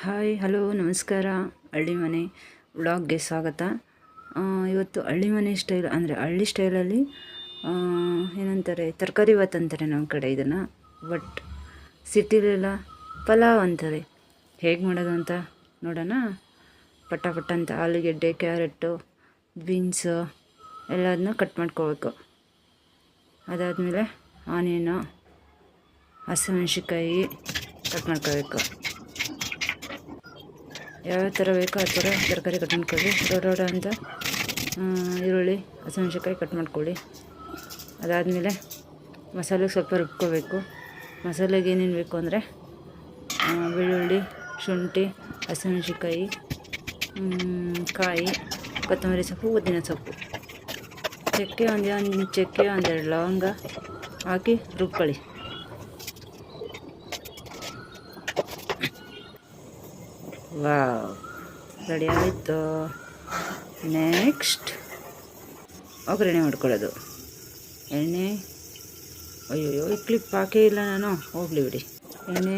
Hi hello ನಮಸ್ಕಾರ. ಹಳ್ಳಿ ಮನೆ ವ್ಲಾಗ್ಗೆ ಸ್ವಾಗತ. ಇವತ್ತು ಹಳ್ಳಿ ಮನೆ ಸ್ಟೈಲ್ ಅಂದರೆ ಹಳ್ಳಿ ಸ್ಟೈಲಲ್ಲಿ ಏನಂತಾರೆ ತರಕಾರಿ ಭಾತ್ ಅಂತಾರೆ ನಮ್ಮ ಕಡೆ ಇದನ್ನು. ಬಟ್ ಸಿಟಿಲೆಲ್ಲ ಪಲಾವ್ ಅಂತಾರೆ. ಹೇಗೆ ಮಾಡೋದು ಅಂತ ನೋಡೋಣ. ಪಟ್ಟ ಅಂತ ಆಲೂಗೆಡ್ಡೆ, ಕ್ಯಾರೆಟು, ಬೀನ್ಸು ಎಲ್ಲದನ್ನ ಕಟ್ ಮಾಡ್ಕೋಬೇಕು. ಅದಾದಮೇಲೆ ಆನಿಯನು, ಹಸಿಮೆಣ್ಸಿನ್ಕಾಯಿ ಕಟ್ ಮಾಡ್ಕೋಬೇಕು. ಯಾವ್ಯಾವ ಥರ ಬೇಕೋ ಆ ಥರ ತರಕಾರಿ ಕಟ್ ಮಾಡ್ಕೊಳ್ಳಿ. ದೊಡ್ಡ ಅಂತ ಈರುಳ್ಳಿ, ಹಸಿಮೆಣ್ಸಿನ್ಕಾಯಿ ಕಟ್ ಮಾಡ್ಕೊಳ್ಳಿ. ಅದಾದಮೇಲೆ ಮಸಾಲೆಗೆ ಸ್ವಲ್ಪ ರುಬ್ಕೋಬೇಕು. ಮಸಾಲೆಗೆ ಏನೇನು ಬೇಕು ಅಂದರೆ ಬೆಳ್ಳುಳ್ಳಿ, ಶುಂಠಿ, ಹಸಿಮೆಣ್ಸಿನ್ಕಾಯಿ, ಕಾಯಿ, ಕೊತ್ತಂಬರಿ ಸೊಪ್ಪು, ಪುದೀನ ಸೊಪ್ಪು, ಚಕ್ಕೆ ಒಂದೆರಡು ಲವಂಗ ಹಾಕಿ ರುಬ್ಕೊಳ್ಳಿ. ವಾವ್, ರೆಡಿ ಆಯಿತು. ನೆಕ್ಸ್ಟ್ ಒಗ್ಗರಣೆ ಮಾಡ್ಕೊಳ್ಳೋದು. ಎಣ್ಣೆ, ಅಯ್ಯೋ ಈ ಕ್ಲಿಪ್ ಹಾಕೇ ಇಲ್ಲ ನಾನು, ಹೋಗಲಿ ಬಿಡಿ. ಎಣ್ಣೆ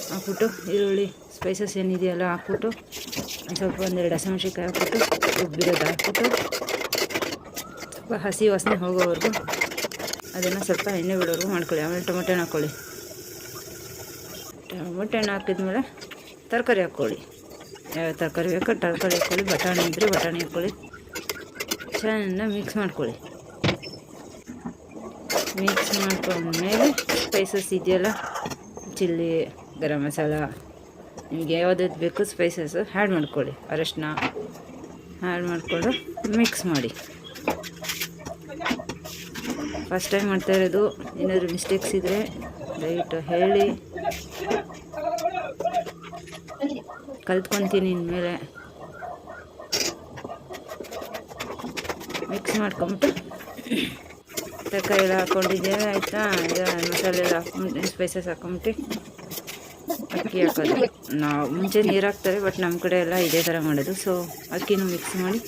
ಹಾಕ್ಬಿಟ್ಟು ಈರುಳ್ಳಿ ಸ್ಪೈಸಸ್ ಏನಿದೆಯಲ್ಲ ಹಾಕ್ಬಿಟ್ಟು ಸ್ವಲ್ಪ ಒಂದೆರಡು ಹಸಿಮೆಣ್ಸಿನ್ಕಾಯಿ ಹಾಕ್ಬಿಟ್ಟು ರುಬ್ಬಿರೋದು ಹಾಕ್ಬಿಟ್ಟು ಸ್ವಲ್ಪ ಹಸಿ ವಾಸನೆ ಹೋಗೋವರೆಗೂ ಅದನ್ನು ಸ್ವಲ್ಪ ಎಣ್ಣೆ ಬಿಡೋವರೆಗೂ ಮಾಡ್ಕೊಳ್ಳಿ. ಆಮೇಲೆ ಟೊಮೆಟೊನ ಹಾಕ್ಕೊಳ್ಳಿ. ಟೊಮೆಟೊನ ಹಾಕಿದ್ಮೇಲೆ ತರಕಾರಿ ಹಾಕ್ಕೊಳ್ಳಿ. ಯಾವ ತರಕಾರಿ ಬೇಕೋ ತರಕಾರಿ ಹಾಕ್ಕೊಳ್ಳಿ. ಬಟಾಣಿ ಇದ್ದರೆ ಬಟಾಣಿ ಹಾಕ್ಕೊಳ್ಳಿ. ಚೆನ್ನಾಗಿ ಮಿಕ್ಸ್ ಮಾಡ್ಕೊಳ್ಳಿ. ಮಿಕ್ಸ್ ಮಾಡ್ಕೊಂಡ್ಮೇಲೆ ಸ್ಪೈಸಸ್ ಇದೆಯಲ್ಲ, ಚಿಲ್ಲಿ, ಗರಂ ಮಸಾಲ, ನಿಮಗೆ ಯಾವುದಾದ್ರು ಬೇಕು ಸ್ಪೈಸಸ್ಸು ಆ್ಯಡ್ ಮಾಡ್ಕೊಳ್ಳಿ. ಅರಶಿನ ಆ್ಯಡ್ ಮಾಡಿಕೊಂಡು ಮಿಕ್ಸ್ ಮಾಡಿ. ಫಸ್ಟ್ ಟೈಮ್ ಮಾಡ್ತಾ ಇರೋದು, ಏನಾದರೂ ಮಿಸ್ಟೇಕ್ಸ್ ಇದ್ದರೆ ದಯವಿಟ್ಟು ಹೇಳಿ, ಕಲ್ತ್ಕೊತೀನಿ ಇನ್ಮೇಲೆ. ಮಿಕ್ಸ್ ಮಾಡ್ಕೊಂಬಿಟ್ಟು ತರಕಾರಿ ಎಲ್ಲ ಹಾಕ್ಕೊಂಡಿದ್ದೇವೆ, ಆಯಿತಾ. ಈಗ ಮಸಾಲೆ ಎಲ್ಲ ಹಾಕ್ಬಿಟ್ಟು ಸ್ಪೈಸಸ್ ಹಾಕ್ಕೊಂಬಿಟ್ಟು ಅಕ್ಕಿ ಹಾಕೋದು. ನಾವು ಮುಂಚೆ ನೀರು ಹಾಕ್ತಾರೆ, ಬಟ್ ನಮ್ಮ ಕಡೆ ಎಲ್ಲ ಇದೇ ಥರ ಮಾಡೋದು. ಸೊ ಅಕ್ಕಿನೂ ಮಿಕ್ಸ್ ಮಾಡಿ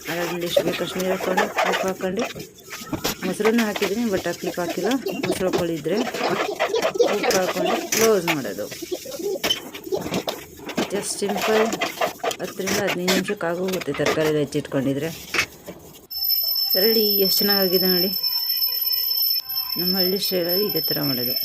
ಅದಾದ್ಮೇಲೆ ಎಷ್ಟು ಬೇಕಷ್ಟು ನೀರು ಹಾಕ್ಕೊಂಡು ಉಪ್ಪು ಹಾಕ್ಕೊಂಡು ಮೊಸರನ್ನ ಹಾಕಿದ್ದೀನಿ, ಬಟ್ ಅಕ್ಕಿ ಹಾಕಿಲ್ಲ. ಮೊಸರು ಹಾಕ್ಕೊಂಡಿದ್ರೆ ಉಪ್ಪು ಹಾಕ್ಕೊಂಡು ಕ್ಲೋಸ್ ಮಾಡೋದು. ಜಸ್ಟ್ ಸಿಂಪಲ್ 10-15 ನಿಮಿಷಕ್ಕೆ ಆಗೋಗುತ್ತೆ ತರಕಾರಿ ಎಲ್ಲ ಹೆಚ್ಚಿಟ್ಕೊಂಡಿದ್ರೆ. ರೆಡಿ. ಎಷ್ಟು ಚೆನ್ನಾಗಿದೆ ನೋಡಿ. ನಮ್ಮ ಹಳ್ಳಿ ಸ್ಟೈಲಲ್ಲಿ ಇದೇ ಥರ ಮಾಡೋದು.